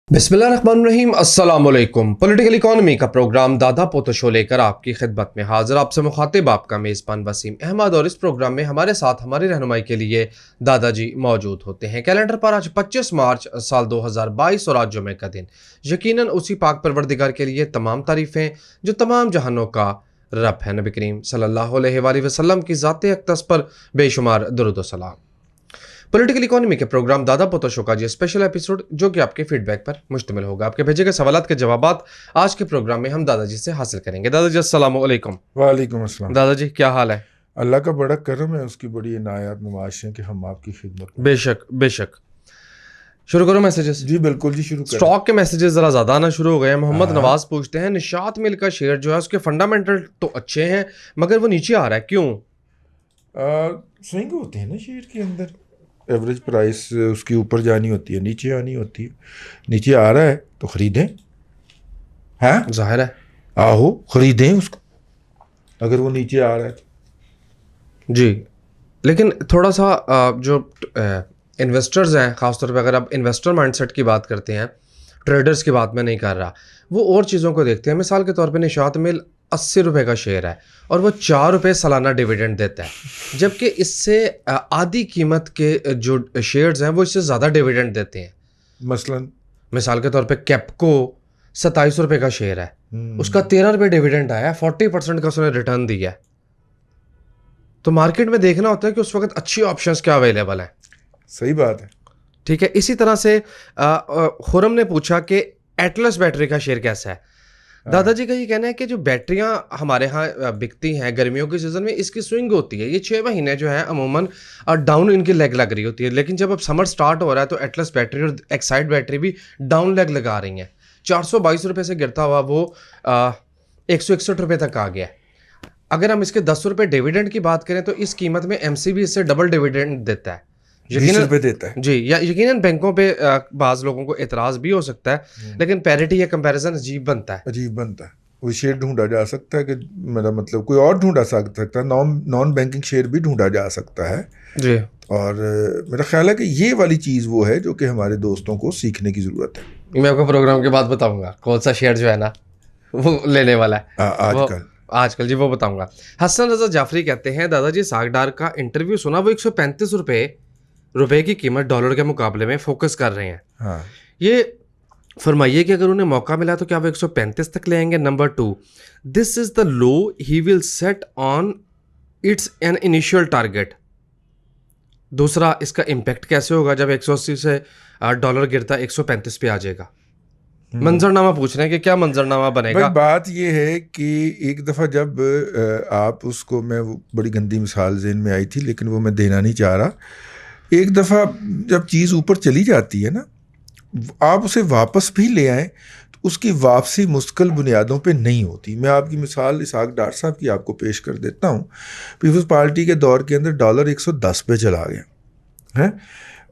बिस्मिल्लाहिर्रहमानिर्रहीम अस्सलाम वालेकुम। पॉलिटिकल इकोनॉमी का प्रोग्राम दादा पोतो शो लेकर आपकी खिदमत में हाजिर। आपसे मुखातिब आपका मेज़बान वसीम अहमद, और इस प्रोग्राम में हमारे साथ हमारी रहनुमाई के लिए दादाजी मौजूद होते हैं। कैलेंडर पर आज 25 मार्च साल 2022 और आज जुमे का दिन। यकीनन उसी पाक परवरदिगार के लिए तमाम तारीफ़ें जो तमाम जहानों का रब है। नबी करीम सल्लल्लाहु अलैहि वसल्लम की ज़ात अक़दस पर बेशुमार दुरूद व सलाम। पॉलिटिकल इकोनॉमी के प्रोग्राम दादा पोतो शो का ये स्पेशल एपिसोड जो कि आपके फीडबैक पर मुश्तमिल होगा। आपके भेजे गए सवालात के जवाबात आज के प्रोग्राम में हम दादाजी से हासिल करेंगे। दादाजी अस्सलाम वालेकुम। वालेकुम अस्सलाम। दादाजी क्या हाल है? अल्लाह का बड़ा करम है, उसकी बड़ी इनायत नवाज़ है कि हम आपकी खिदमत में। बेशक बेशक। शुरू करो मैसेजेस। जी बिल्कुल जी, शुरू करें। स्टॉक के मैसेजेस ज़रा ज़्यादा आना शुरू हो गए हैं। मोहम्मद हाँ। नवाज पूछते हैं, निशात मिल का शेयर जो है उसके फंडामेंटल तो अच्छे हैं मगर वो नीचे आ रहा है, क्यों? स्विंग होते हैं ना शेयर के अंदर, एवरेज प्राइस उसकी ऊपर जानी होती है, नीचे आनी होती है। नीचे आ रहा है तो ख़रीदें। हाँ जाहिर है। आहो ख़रीदें उसको, अगर वो नीचे आ रहा है तो। जी, लेकिन थोड़ा सा जो इन्वेस्टर्स हैं, ख़ासतौर पे अगर आप इन्वेस्टर माइंडसेट की बात करते हैं, ट्रेडर्स की बात मैं नहीं कर रहा, वो और चीज़ों को देखते हैं। मिसाल के तौर पे निशात मिल 80 रुपये का शेयर है और वो 4 रुपये सालाना डिविडेंड देता है, जबकि इससे आधी कीमत के जो शेयर्स हैं वो इससे ज़्यादा डिविडेंड देते हैं। मसलन मिसाल के तौर पे कैप्को 27 रुपये का शेयर है, उसका 13 रुपये डिविडेंड आया है, 40% का उसने रिटर्न दिया है। तो मार्केट में देखना होता है कि उस वक्त अच्छी ऑप्शंस क्या अवेलेबल हैं। सही बात है। ठीक है। इसी तरह से खुरम ने पूछा कि एटलस बैटरी का शेयर कैसा है। दादाजी का ये कहना है कि जो बैटरियां हमारे यहाँ बिकती हैं गर्मियों के सीज़न में, इसकी स्विंग होती है। ये 6 महीने जो है अमूमन डाउन इनकी लेग लग रही होती है, लेकिन जब अब समर स्टार्ट हो रहा है तो एटलस बैटरी और एक्साइड बैटरी भी डाउन लेग लगा रही हैं। 422 रुपये से गिरता हुआ वो 161 रुपये तक आ गया है। अगर हम इसके 10 रुपये डिविडेंड की बात करें तो इस कीमत में MCB इससे डबल डिविडेंड देता है। 20 रुपये देता है जी, या यकीनन बैंकों पे बाज़ लोगों को एतराज़ भी हो सकता है, लेकिन पैरिटी या कंपैरिजन अजीब बनता है। अजीब बनता है। वो शेयर ढूंढा जा सकता है कि मेरा मतलब कोई और ढूंढा सकता है, नॉन बैंकिंग शेयर भी ढूंढा जा सकता है जी। और मेरा ख्याल है कि ये वाली चीज़ वो है जो कि हमारे दोस्तों को सीखने की ज़रूरत है। मैं आपको प्रोग्राम के बाद बताऊंगा कौन सा शेयर जो है ना वो लेने वाला है आजकल जी, वो बताऊंगा। हसन रजा जाफरी कहते हैं, दादाजी सागडार का इंटरव्यू सुना, वो 135 रुपये की कीमत डॉलर के मुकाबले में फोकस कर रहे हैं। हाँ। ये फरमाइए कि अगर उन्हें मौका मिला तो क्या वो 135 तक ले आएंगे? Number 2, this is the low he will set on it's an initial target. दूसरा, इसका इम्पैक्ट कैसे होगा जब 180 से डॉलर गिरता 135 पे आ जाएगा? मंजरनामा पूछ रहे हैं कि क्या मंजरनामा बनेगा। भाई बात ये है कि एक दफ़ा जब आप उसको, मैं वो बड़ी गंदी मिसाल ज़हन में आई थी लेकिन वो मैं देना नहीं चाह रहा। एक दफ़ा जब चीज़ ऊपर चली जाती है ना, आप उसे वापस भी ले आएँ तो उसकी वापसी मुस्तकिल बुनियादों पे नहीं होती। मैं आपकी मिसाल इसहाक डार साहब की आपको पेश कर देता हूँ। पीपल्स पार्टी के दौर के अंदर डॉलर 110 पे चला गया है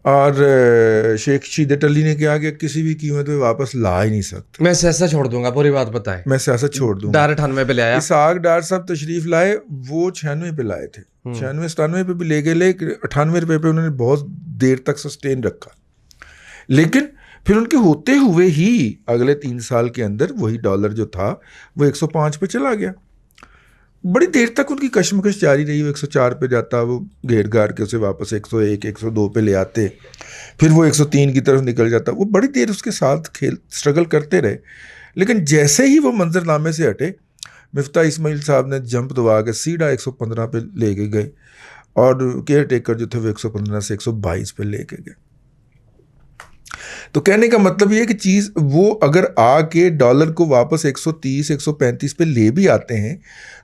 और शेख शीदत अली ने क्या किया, किसी भी कीमत पे वापस ला ही नहीं सकते। मैं सियासत छोड़ दूंगा, पूरी बात बताएं। मैं सियासत छोड़ दूंगा। डार 98 पे ले आया। इसहाक डार साहब तशरीफ लाए, वो 96 पे लाए थे, 96-97 पे भी ले गए, लेकिन 98 रुपये पे उन्होंने बहुत देर तक सस्टेन रखा। लेकिन फिर उनके होते हुए ही अगले 3 साल के अंदर वही डॉलर जो था वो 105 पे चला गया। बड़ी देर तक उनकी कशमकश जारी रही। वो 104 पे जाता, वो घेर घार के उसे वापस 101, 102 पे ले आते, फिर वो 103 की तरफ निकल जाता। वो बड़ी देर उसके साथ स्ट्रगल करते रहे, लेकिन जैसे ही वो मंजरनामे से हटे, मिफ्ता इस्माइल साहब ने जंप दबा के सीधा 115 पे ले के गए और केयर टेकर जो थे वो 115 से 122 पे ले के गए। तो कहने का मतलब ये है कि चीज़ वो अगर आके डॉलर को वापस 130, 135 पे ले भी आते हैं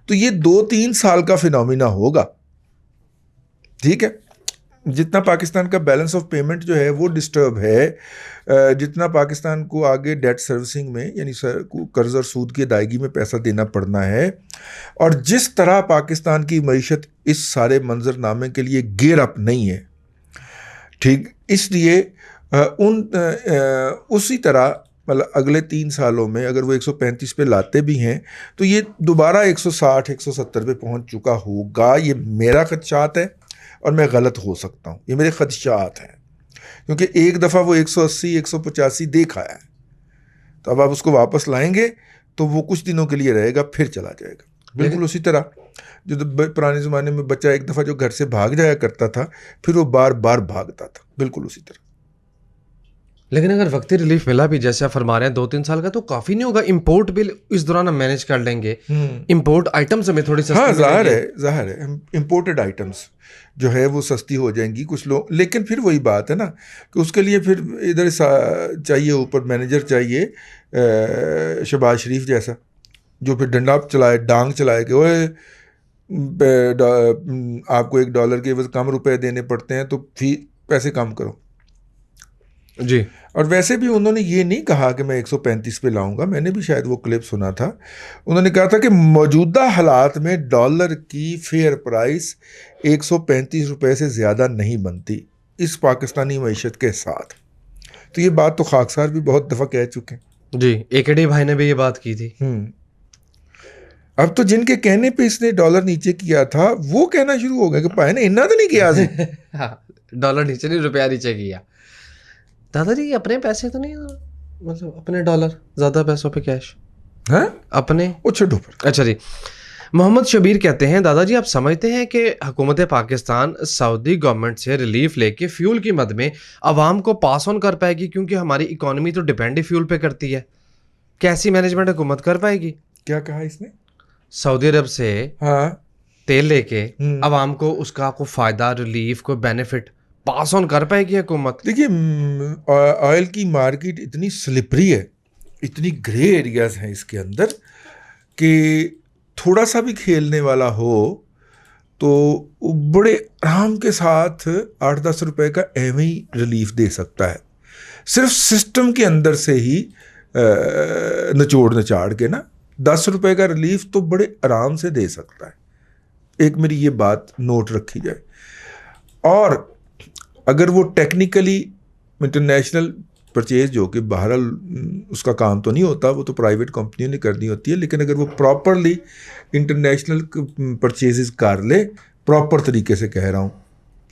तो ये 2-3 साल का फिनोमिना होगा। ठीक है। जितना पाकिस्तान का बैलेंस ऑफ पेमेंट जो है वो डिस्टर्ब है, जितना पाकिस्तान को आगे डेट सर्विसिंग में यानी कर्ज और सूद की अदायगी में पैसा देना पड़ना है, और जिस तरह पाकिस्तान की मईशत इस सारे मंजरनामे के लिए गियर अप नहीं है, ठीक, इसलिए उसी तरह मतलब अगले 3 सालों में अगर वो 135 पे लाते भी हैं तो ये दोबारा 160, 170 पे पहुंच चुका होगा। ये मेरा खदशात है और मैं गलत हो सकता हूँ, ये मेरे खदशात हैं, क्योंकि एक दफ़ा वो 180, 185 देखा है। तो अब आप उसको वापस लाएंगे तो वो कुछ दिनों के लिए रहेगा, फिर चला जाएगा। बिल्कुल उसी तरह जो पुराने ज़माने में बच्चा एक दफ़ा जो घर से भाग जाया करता था, फिर वो बार बार भागता था, बिल्कुल उसी तरह। लेकिन अगर वक्ती रिलीफ मिला भी, जैसे आप फरमा रहे हैं 2-3 साल का, तो काफ़ी नहीं होगा? इंपोर्ट बिल इस दौरान हम मैनेज कर लेंगे, इंपोर्ट आइटम्स हमें थोड़ी सस्ती हाँ, मिलेंगी। ज़ाहिर है इम्पोर्टेड आइटम्स जो है वो सस्ती हो जाएंगी कुछ लोग, लेकिन फिर वही बात है ना कि उसके लिए फिर इधर चाहिए, ऊपर मैनेजर चाहिए, शहबाज शरीफ जैसा, जो फिर डंडा चलाए, डांग चलाए कि ओए आपको $1 के एवज कम रुपए देने पड़ते हैं तो फी पैसे कम करो। जी। और वैसे भी उन्होंने ये नहीं कहा कि मैं 135 पे लाऊंगा, मैंने भी शायद वो क्लिप सुना था, उन्होंने कहा था कि मौजूदा हालात में डॉलर की फेयर प्राइस 135 रुपए से ज़्यादा नहीं बनती इस पाकिस्तानी मईशत के साथ। तो ये बात तो खाकसार भी बहुत दफ़ा कह चुके हैं। जी, एकेडी भाई ने भी ये बात की थी। अब तो जिनके कहने पे इसने डॉलर नीचे किया था वो कहना शुरू हो गया कि भाई ने इन्ना तो नहीं किया सी। हाँ, डॉलर नीचे नहीं, रुपया नीचे किया। दादाजी अपने पैसे तो नहीं, मतलब अपने डॉलर, ज़्यादा पैसों पे कैश हैं अपने? वो छोड़ो पर। अच्छा जी। मोहम्मद शबीर कहते हैं, दादाजी आप समझते हैं कि हुकूमत पाकिस्तान सऊदी गवर्नमेंट से रिलीफ लेके फ्यूल की मद में आवाम को पास ऑन कर पाएगी, क्योंकि हमारी इकोनॉमी तो डिपेंड ही फ्यूल पे करती है। कैसी मैनेजमेंट हुकूमत कर पाएगी? क्या कहा इसने? सऊदी अरब से हाँ तेल लेके आवाम को उसका कोई फ़ायदा, रिलीफ, कोई बेनिफिट पास ऑन कर पाएगी हुकूमत? देखिए, ऑयल की मार्केट इतनी स्लिपरी है, इतनी ग्रे एरियाज हैं इसके अंदर कि थोड़ा सा भी खेलने वाला हो तो वो बड़े आराम के साथ 8-10 रुपए का एवं ही रिलीफ दे सकता है, सिर्फ सिस्टम के अंदर से ही निचोड़ नचाड़ के ना 10 रुपए का रिलीफ तो बड़े आराम से दे सकता है। एक मेरी ये बात नोट रखी जाए। और अगर वो टेक्निकली इंटरनेशनल परचेज, जो कि बहरहाल उसका काम तो नहीं होता, वो तो प्राइवेट कंपनियों ने करनी होती है, लेकिन अगर वो प्रॉपरली इंटरनेशनल परचेजेस कर ले, प्रॉपर तरीके से कह रहा हूँ,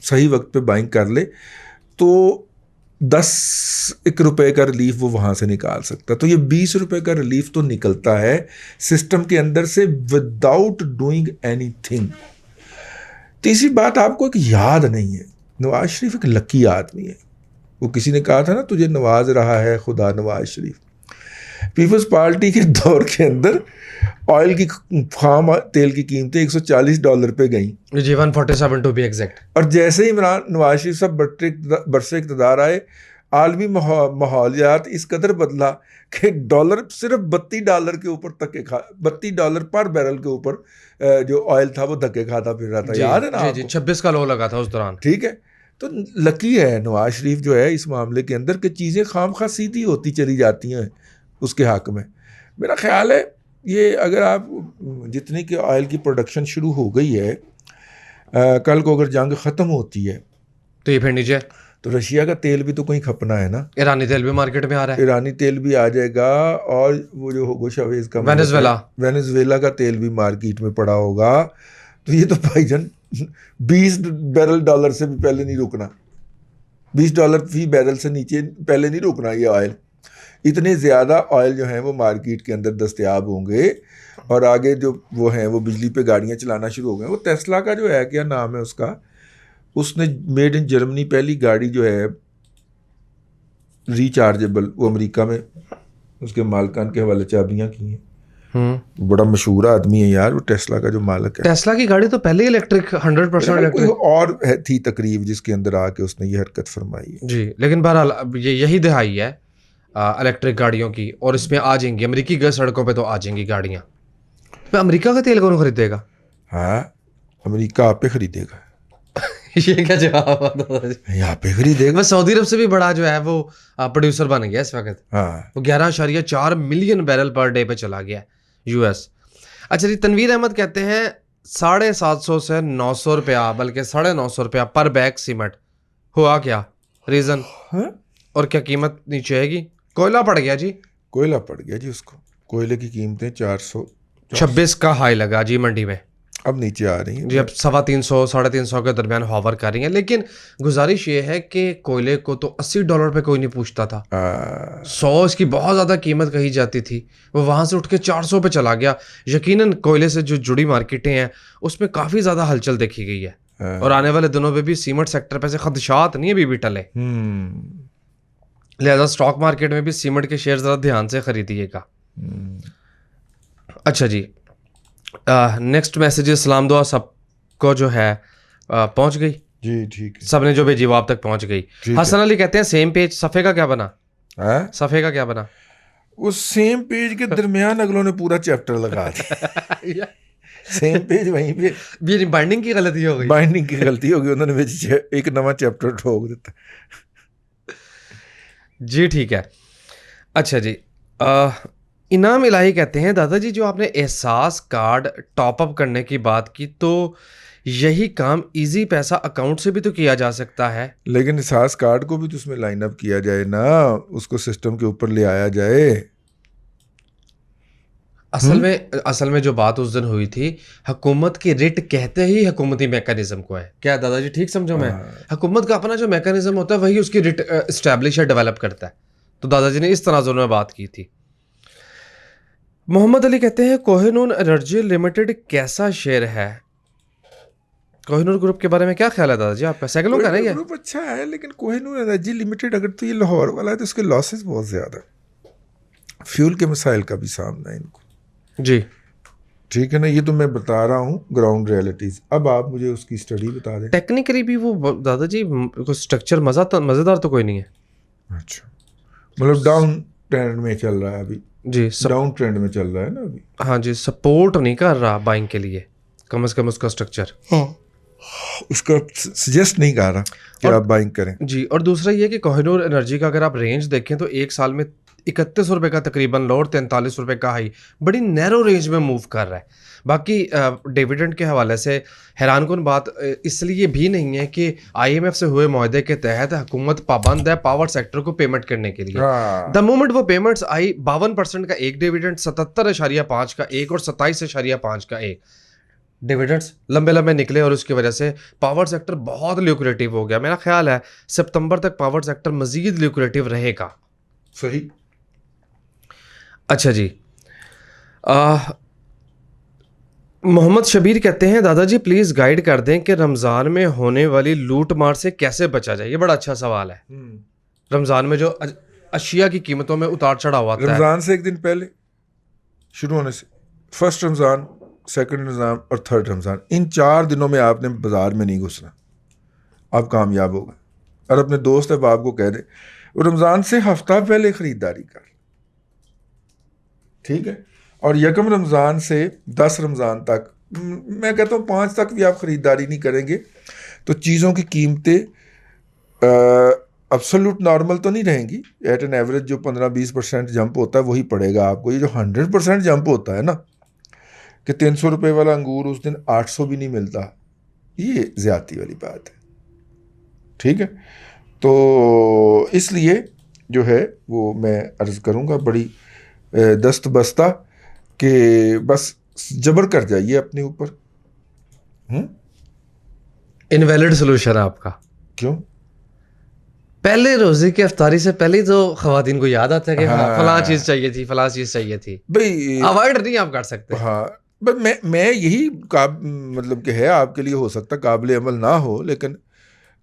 सही वक्त पे बाइंग कर ले, तो 10 रुपए का रिलीफ वो वहाँ से निकाल सकता। तो ये 20 रुपए का रिलीफ तो निकलता है सिस्टम के अंदर से विदाउट डूइंग एनीथिंग। तीसरी बात आपको एक याद नहीं है, नवाज शरीफ एक लकी आदमी है। वो किसी ने कहा था ना, तुझे नवाज रहा है खुदा नवाज शरीफ। पीपल्स पार्टी के दौर के अंदर ऑयल की, खाम तेल की कीमतें $140 पे गई जी, 147 टू बी एग्जैक्ट। और जैसे ही इमरान नवाज शरीफ साहब बरसे इक़्तिदार आए, आलमी माहौलियात इस कदर बदला कि डॉलर सिर्फ $32 के ऊपर धक्के खा, $32 पर बैरल के ऊपर जो ऑयल था वो धक्के खाता फिर रहा था। याद है ना? जी, 26 का लो लगा था उस दौरान। ठीक है, तो लकी है नवाज शरीफ जो है इस मामले के अंदर कि चीज़ें खाम खा सीधी होती चली जाती हैं उसके हक में। मेरा ख्याल है ये, अगर आप जितनी की ऑयल की प्रोडक्शन शुरू हो गई है, कल को अगर जंग ख़त्म होती है तो ये फिर नीचे, तो रशिया का तेल भी तो कहीं खपना है ना। ईरानी तेल भी मार्केट में आ रहा है, ईरानी तेल भी आ जाएगा, और वो जो होगो शावेज का वेनेजुएला का तेल भी मार्केट में पड़ा होगा। तो ये तो भाईजान $20 से भी पहले नहीं रुकना, $20 फी बैरल से नीचे पहले नहीं रुकना ये ऑयल। इतने ज़्यादा ऑयल जो हैं वो मार्केट के अंदर दस्तयाब होंगे, और आगे जो वो हैं वो बिजली पे गाड़ियाँ चलाना शुरू हो गए। वो टेस्ला का जो है, क्या नाम है उसका, उसने मेड इन जर्मनी पहली गाड़ी जो है रिचार्जेबल, वो अमेरिका में उसके मालिकान के हवाले चाबियाँ की हैं। बड़ा मशहूर आदमी है यार वो, टेस्ला का जो मालिक है। टेस्ला की गाड़ी तो पहले इलेक्ट्रिक 100% इलेक्ट्रिक, और थी तकरीब जिसके अंदर आके उसने ये हरकत फरमाई है। जी, लेकिन बहरहाल यही दिहाई है इलेक्ट्रिक गाड़ियों की, और इसमें आ जाएंगी अमेरिकी गैस सड़कों पे, तो आ जाएंगी गाड़ियाँ। तो अमेरिका का तेल कौन खरीदेगा? हाँ, अमेरिका आप पे खरीदेगा। ये क्या जवाब है? यहाँ पे खरीदेगा। बस सऊदी अरब से भी बड़ा जो है वो प्रोड्यूसर बन गया इस वक्त। हाँ, वो 11.4 मिलियन बैरल पर डे पे चला गया यूएस। अच्छा जी, तनवीर अहमद कहते हैं 750 से 900 रुपया, बल्कि 950 रुपया पर बैग सीमेंट। हुआ क्या रीज़न? और क्या कीमत नीचे आएगी? कोयला पड़ गया जी, कोयला पड़ गया जी उसको। कोयले की कीमतें 426 का हाई लगा जी मंडी में। अब नीचे आ रही हैं जी, अब 350 350 के दरमियान हॉवर कर रही हैं, लेकिन गुजारिश ये है कि कोयले को तो $80 पे कोई नहीं पूछता था। 100 इसकी बहुत ज़्यादा कीमत कही जाती थी, वो वहाँ से उठ के 400 पे चला गया। यकीनन कोयले से जो जुड़ी मार्केटें हैं उसमें काफ़ी ज़्यादा हलचल देखी गई है, और आने वाले दिनों में भी सीमेंट सेक्टर पे से खदशात नहीं अभी भी टले। लिहाजा स्टॉक मार्केट में भी सीमेंट के शेयर ज़रा ध्यान से खरीदिएगा। अच्छा जी, नेक्स्ट मैसेज सलाम दुआ सबको जो है पहुंच गई जी, ठीक है, सबने जो भेजी वो आप तक पहुंच गई। हसन अली कहते हैं सेम पेज सफ़े का क्या बना? सफ़े का क्या बना? उस सेम पेज के दरमियान अगलों ने पूरा चैप्टर लगा दिया। सेम पेज वहीं पे भी बाइंडिंग की गलती हो गई, बाइंडिंग की गलती हो गई, उन्होंने विच एक नवा चैप्टर ठोक दिता। जी ठीक है। अच्छा जी, इनाम इलाही कहते हैं दादाजी जो आपने एहसास कार्ड टॉपअप करने की बात की, तो यही काम इजी पैसा अकाउंट से भी तो किया जा सकता है। लेकिन एहसास कार्ड को भी तो उसमें लाइन अप किया जाए ना, उसको सिस्टम के ऊपर ले आया जाए। असल में जो बात उस दिन हुई थी, हुकूमत की रिट कहते ही हुकूमती मैकेनिज्म को है। क्या दादाजी ठीक समझो मैं? हुकूमत का अपना जो मैकेनिज्म होता है वही उसकी रिट इस्टेब्लिश या डेवलप करता है। तो दादाजी ने इस तनाजुर में बात की थी। मोहम्मद अली कहते हैं कोहिनूर एनर्जी लिमिटेड कैसा शेयर है? कोहिनूर ग्रुप के बारे में क्या ख्याल है दादाजी आपका? सैकलों का नहीं है ग्रुप अच्छा है, लेकिन कोहिनूर एनर्जी लिमिटेड अगर तो ये लाहौर वाला है तो उसके लॉसेस बहुत ज़्यादा है, फ्यूल के मसाइल का भी सामना है इनको। जी ठीक है ना, ये तो मैं बता रहा हूँ ग्राउंड रियलिटीज। अब आप मुझे उसकी स्टडी बता दें। टेक्निकली भी वो दादाजी कोई स्ट्रक्चर मज़ेदार तो कोई नहीं है। अच्छा, मतलब डाउन ट्रेंड में चल रहा है अभी? जी, डाउन ट्रेंड में चल रहा है ना अभी। हाँ जी, सपोर्ट नहीं कर रहा बाइंग के लिए, कम से कम उसका स्ट्रक्चर उसका सजेस्ट नहीं कर रहा कि आप बाइंग करें। जी, और दूसरा ये कि कोहिनूर एनर्जी का अगर आप रेंज देखें तो एक साल में 31 रुपये का तकरीबन लो और 43 रुपये का हाई, बड़ी नैरो रेंज में मूव कर रहा है। बाकी डिविडेंड के हवाले से हैरानकुन बात इसलिए भी नहीं है कि IMF से हुए मुआहदे के तहत हुकूमत पाबंद है पावर सेक्टर को पेमेंट करने के लिए। द मोमेंट वो पेमेंट्स आई, 52% का एक डिविडेंड, 77.5 का एक और 27.5 का एक डिविडेंड्स लंबे लंबे निकले, और उसकी वजह से पावर सेक्टर बहुत ल्यूक्रेटिव हो गया। मेरा ख्याल है सितंबर तक पावर सेक्टर मजीद ल्यूक्रेटिव रहेगा। सही। अच्छा जी, मोहम्मद शबीर कहते हैं दादाजी प्लीज़ गाइड कर दें कि रमज़ान में होने वाली लूट मार से कैसे बचा जाए। ये बड़ा अच्छा सवाल है। रमज़ान में जो अशिया की कीमतों में उतार चढ़ाव आता है, रमज़ान से एक दिन पहले शुरू होने से, फर्स्ट रमज़ान, सेकंड रमज़ान और थर्ड रमज़ान, इन 4 दिनों में आपने बाज़ार में नहीं घुसना, आप कामयाब होगा। और अपने दोस्त अहबाब को कह दे रमज़ान से हफ्ता पहले ख़रीदारी कर, ठीक है? और यकम रमज़ान से 10 रमज़ान तक, मैं कहता हूँ 5 तक भी आप ख़रीदारी नहीं करेंगे तो चीज़ों की कीमतें अब्सोल्यूट नॉर्मल तो नहीं रहेंगी। एट एन एवरेज जो 15-20% जंप होता है वही पड़ेगा आपको। ये जो 100% जंप होता है ना, कि 300 रुपये वाला अंगूर उस दिन 800 भी नहीं मिलता, ये ज़्यादती वाली बात है, ठीक है? तो इसलिए जो है वो मैं अर्ज़ करूँगा बड़ी दस्त बस्ता कि बस जबर कर जाइए अपने ऊपर। इनवैलिड सोल्यूशन है आपका। क्यों? पहले रोजे की अफ्तारी से पहले ही तो ख़वातीन को याद आता है कि हाँ फलां चीज़ चाहिए थी, फलां चीज़ चाहिए थी भाई, अवॉइड नहीं आप कर सकते। हाँ, बस मैं यही मतलब कि है आपके लिए हो सकता काबिल अमल ना हो, लेकिन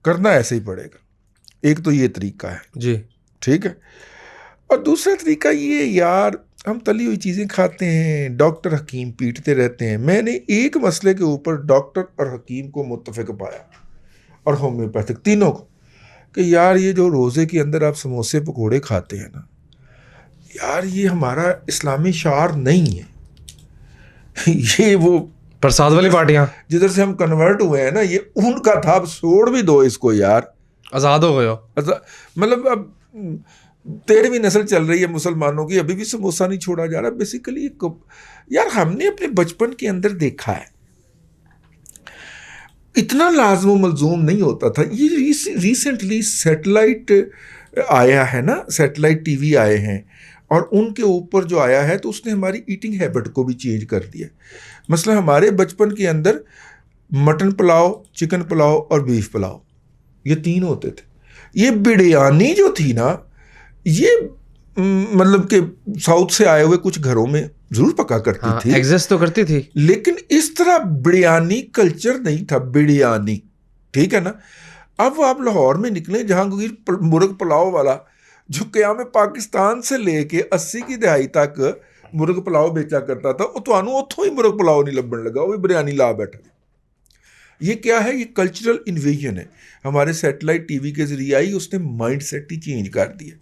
करना ऐसे ही पड़ेगा। एक तो ये तरीका है जी, ठीक है। और दूसरा तरीका ये, यार हम तली हुई चीज़ें खाते हैं, डॉक्टर हकीम पीटते रहते हैं। मैंने एक मसले के ऊपर डॉक्टर और हकीम को मुत्तफ़िक पाया, और होम्योपैथिक तीनों को, कि यार ये जो रोज़े के अंदर आप समोसे पकोड़े खाते हैं ना, यार ये हमारा इस्लामी शार नहीं है। ये वो प्रसाद वाली पार्टियाँ जिधर से हम कन्वर्ट हुए हैं ना, ये उनका था। अब छोड़ भी दो इसको यार, आज़ाद हो गए हो। मतलब अब 13वीं नस्ल चल रही है मुसलमानों की, अभी भी समोसा नहीं छोड़ा जा रहा। बेसिकली यार हमने अपने बचपन के अंदर देखा है, इतना लाज़िम मलज़ूम नहीं होता था। ये रिसेंटली सैटेलाइट आया है ना, सैटेलाइट टीवी आए हैं, और उनके ऊपर जो आया है तो उसने हमारी ईटिंग हैबिट को भी चेंज कर दिया। मसलन हमारे बचपन के अंदर मटन पुलाव, चिकन पुलाव और बीफ पुलाव, ये 3 होते थे। ये बिरयानी जो थी ना, ये मतलब कि साउथ से आए हुए कुछ घरों में जरूर पका करती थी, एग्जिस्ट तो करती थी, लेकिन इस तरह बिरयानी कल्चर नहीं था। बिरयानी, ठीक है ना। अब आप लाहौर में निकले, जहांगीर मुर्ग पुलाव वाला जो क़याम पाकिस्तान से लेके 80 की दहाई तक मुर्ग पुलाव बेचा करता था, वो तो उतों ही मुर्ग पुलाव नहीं लभन लगा, वो भी बिरयानी ला बैठा। ये क्या है? ये कल्चरल इन्वेजन है। हमारे सैटेलाइट टीवी के जरिए आई, उसने माइंड सेट ही चेंज कर दिया।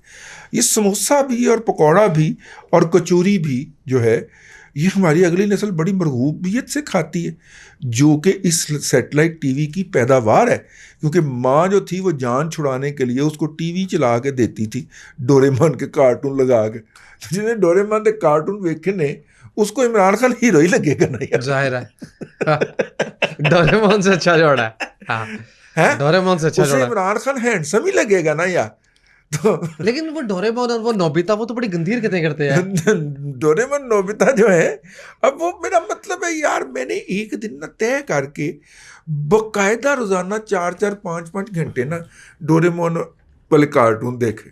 ये समोसा भी और पकौड़ा भी और कचौरी भी जो है, ये हमारी अगली नस्ल बड़ी मरगूबियत से खाती है, जो कि इस सैटेलाइट टीवी की पैदावार है। क्योंकि माँ जो थी वो जान छुड़ाने के लिए उसको टीवी चला के देती थी, डोरेमोन के कार्टून लगा के। तो जिन्हें डोरेमोन के कार्टून वेखे ने, उसको इमरान खान हीरो ही लगेगा ना यार, जाहिर है। डोरेमोन से अच्छा जोड़ा है, डोरेमोन से अच्छा उसे जोड़ा। इमरान खान हैंडसम ही लगेगा ना यार। तो लेकिन वो डोरेमोन और वो नोबिता, वो तो बड़ी गंदी हरकतें करते हैं। डोरेमोन नोबिता जो है, अब वो मेरा मतलब है यार, मैंने एक दिन ना तय करके बकायदा रोजाना 4-4, 5-5 घंटे ना डोरेमोन वाले कार्टून देखे,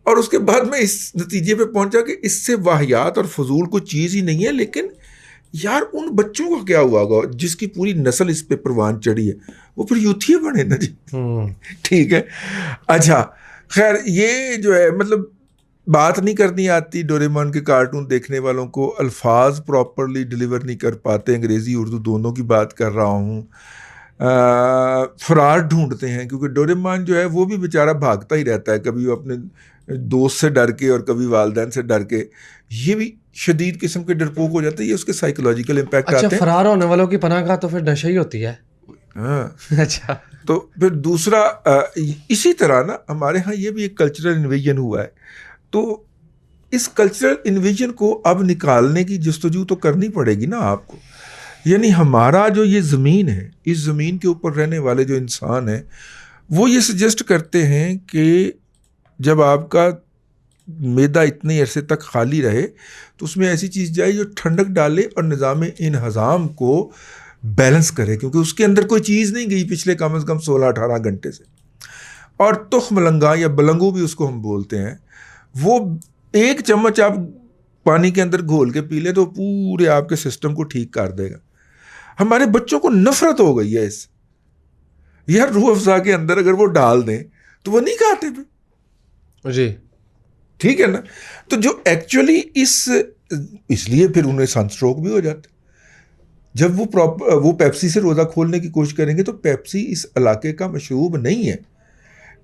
और उसके बाद मैं इस नतीजे पे पहुंचा कि इससे वाहियात और फजूल कोई चीज़ ही नहीं है। लेकिन यार उन बच्चों का क्या हुआ होगा जिसकी पूरी नस्ल इस पे परवान चढ़ी है, वो फिर यूथी बने ना जी। ठीक है, अच्छा खैर, ये जो है मतलब बात नहीं करनी आती डोरेमोन के कार्टून देखने वालों को, अल्फाज प्रॉपरली डिलीवर नहीं कर पाते, अंग्रेज़ी उर्दू दोनों की बात कर रहा हूँ। फरार ढूंढते हैं, क्योंकि डोरेमोन जो है वो भी बेचारा भागता ही रहता है, कभी वो अपने दोस्त से डर के और कभी वालिदैन से डर के। ये भी शदीद किस्म के डरपोक हो जाते हैं, ये उसके साइकोलॉजिकल इम्पैक्ट आते हैं। अच्छा, फरार होने वालों की पनाहगाह तो फिर नशा ही होती है। हाँ, अच्छा, तो फिर दूसरा इसी तरह ना हमारे यहाँ ये भी एक कल्चरल इन्वेजन हुआ है। तो इस कल्चरल इन्वेजन को अब निकालने की जस्तजू तो करनी पड़ेगी ना आपको। यानी हमारा जो ये ज़मीन है, इस ज़मीन के ऊपर रहने वाले जो इंसान हैं, वो ये सजेस्ट करते हैं कि जब आपका मैदा इतने अरसे तक खाली रहे तो उसमें ऐसी चीज़ जाए जो ठंडक डाले और निज़ाम इन्हज़ाम को बैलेंस करे, क्योंकि उसके अंदर कोई चीज़ नहीं गई पिछले कम से कम 16-18 घंटे से। और तुख मलंगा या बलंगू भी उसको हम बोलते हैं, वो 1 चम्मच आप पानी के अंदर घोल के पी ले तो पूरे आपके सिस्टम को ठीक कर देगा। हमारे बच्चों को नफरत हो गई है इस यार, रूह अफ़ज़ा के अंदर अगर वो डाल दें तो वो नहीं खाते भी जी, ठीक है ना। तो जो एक्चुअली इसलिए फिर उन्हें सनस्ट्रोक भी हो जाता है। जब वो पेप्सी से रोज़ा खोलने की कोशिश करेंगे तो पेप्सी इस इलाके का मशरूब नहीं है।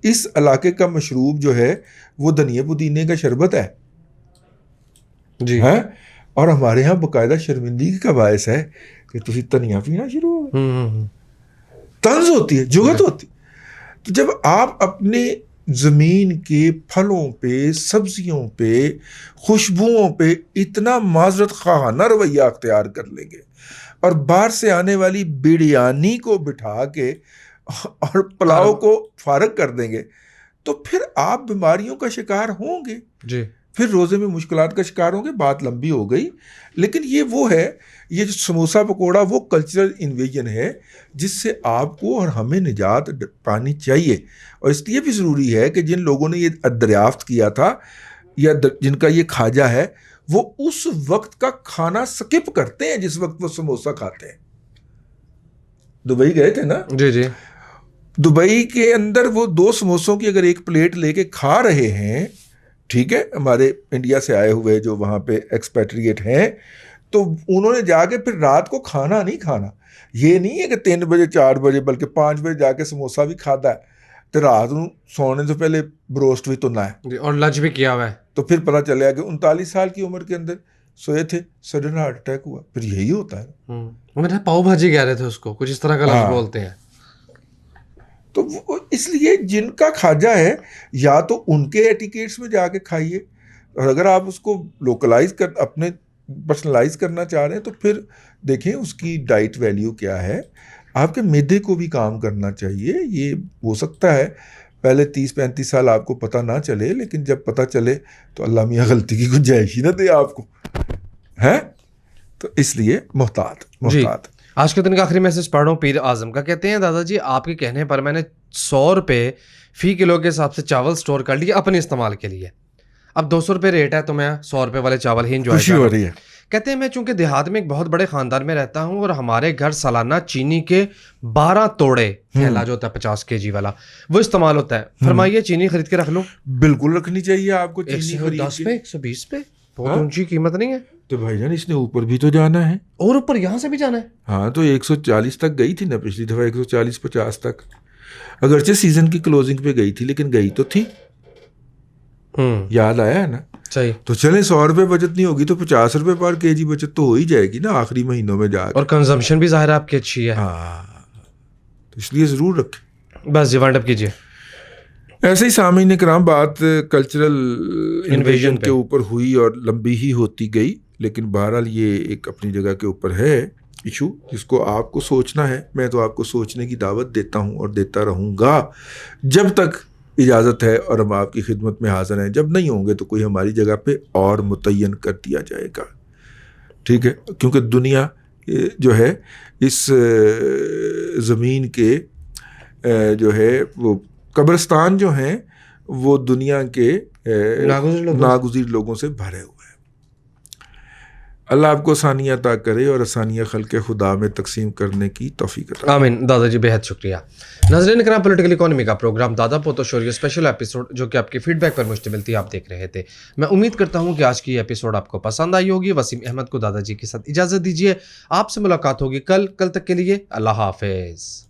इस इलाके का मशरूब जो है वो धनिया पुदीने का शरबत है जी, है। और हमारे यहाँ बाकायदा शर्मिंदगी का बायस है कि तुसी धनिया पीना शुरू हो गए। तंज होती है, जुगत होती। तो जब आप अपने ज़मीन के फलों पे, सब्जियों पे, खुशबुओं पे इतना माजरत खाना रवैया अख्तियार कर लेंगे और बाहर से आने वाली बिरयानी को बिठा के और पुलाव को फारग कर देंगे, तो फिर आप बीमारियों का शिकार होंगे जी, फिर रोज़े में मुश्किलात का शिकार होंगे। बात लंबी हो गई, लेकिन ये वो है, ये जो समोसा पकोड़ा वो कल्चरल इन्वेजन है जिससे आपको और हमें निजात पानी चाहिए। और इसलिए भी ज़रूरी है कि जिन लोगों ने ये दरियाफ्त किया था या जिनका ये खाजा है, वो उस वक्त का खाना स्किप करते हैं जिस वक्त वो समोसा खाते हैं। दुबई गए थे ना, जी, जी, दुबई के अंदर वो 2 समोसों की अगर एक प्लेट लेके खा रहे हैं, ठीक है, हमारे इंडिया से आए हुए जो वहाँ पे एक्सपेट्रिएट हैं, तो उन्होंने जाके फिर रात को खाना नहीं खाना। ये नहीं है कि 3 बजे 4 बजे बल्कि 5 बजे जाके समोसा भी खाता है तो रात को सोने से पहले ब्रोस्ट भी तुना है और लंच भी किया हुआ है। तो फिर पता चलेगा कि 39 साल की उम्र के अंदर सोए थे, सडन हार्ट अटैक हुआ। फिर यही होता है। मैंने पाव भाजी कह रहे थे उसको, कुछ इस तरह का लफ्ज़ बोलते हैं। तो वो इसलिए जिनका खाजा है या तो उनके एटिकेट्स में जाके खाइए, और अगर आप उसको लोकलाइज कर अपने पर्सनलाइज करना चाह रहे हैं तो फिर देखें उसकी डाइट वैल्यू क्या है। आपके मैदे को भी काम करना चाहिए। ये हो सकता है पहले 30-35 साल आपको पता ना चले, लेकिन जब पता चले तो अल्लाह मियाँ गलती की गुंजाइश ही ना दे आपको, है। तो इसलिए मोहतात। आज के दिन का आखिरी मैसेज पढ़ रहा हूँ पीर आजम का। कहते हैं दादाजी आपके कहने पर मैंने 100 रुपये फी किलो के हिसाब से चावल स्टोर कर लिए अपने इस्तेमाल के लिए। अब 200 रुपये रेट है तो मैं 100 रुपये वाले चावल ही इंजॉय खुशी कर हो रहा हूँ। रही है। कहते हैं मैं चूंकि देहात में एक बहुत बड़े खानदान में रहता हूँ और हमारे घर सालाना चीनी के 12 तोड़े थैला जो होता है 50 kg वाला वो इस्तेमाल होता है। फरमाइए चीनी खरीद के रख लूँ? बिल्कुल रखनी चाहिए आपको चीनी। 110 पे 120 पे बहुत ऊंची कीमत नहीं है। तो भाईजान इसने ऊपर भी तो जाना है। और ऊपर यहाँ से भी जाना है। हाँ तो 140 तक गई थी ना पिछली दफा, 140-50 तक। अगरचे सीजन की क्लोजिंग पे गई थी लेकिन गई तो थी। याद आया है ना? सही। तो चले 100 रुपये बचत नहीं होगी तो 50 रुपये पर केजी बचत तो हो ही जाएगी ना आखिरी महीनों में जाकर। और कंजम्पशन भी जाहिर है आपकी अच्छी है। हाँ तो इसलिए ज़रूर रखें। बस जी वाइंड अप कीजिए। ऐसे ही सामीन इकराम बात कल्चरल इन्वेजन के ऊपर हुई और लंबी ही होती गई, लेकिन बहरहाल ये एक अपनी जगह के ऊपर है इशू जिसको आपको सोचना है। मैं तो आपको सोचने की दावत देता हूँ और देता रहूँगा जब तक इजाज़त है और हम आपकी खिदमत में हाजिर हैं। जब नहीं होंगे तो कोई हमारी जगह पे और मुतय्यन कर दिया जाएगा, ठीक है। क्योंकि दुनिया जो है इस ज़मीन के जो है वो कब्रिस्तान जो हैं वो दुनिया के नागुज़ीर लोगों से भरे हुए हैं। अल्लाह आपको आसानियाँ अता करे और आसानियाँ खल्क़े खुदा में तकसीम करने की तौफीक अता। आमीन। दादाजी बेहद शुक्रिया। नाज़रीन किराम पॉलिटिकल इकोनॉमी का प्रोग्राम दादा पोतो शोर स्पेशल एपिसोड जो कि आपकी फीडबैक पर मुश्तमिल थी आप देख रहे थे। मैं उम्मीद करता हूँ कि आज की एपिसोड आपको पसंद आई होगी। वसीम अहमद को दादाजी के साथ इजाज़त दीजिए। आपसे मुलाकात होगी कल तक के लिए अल्लाह हाफिज़।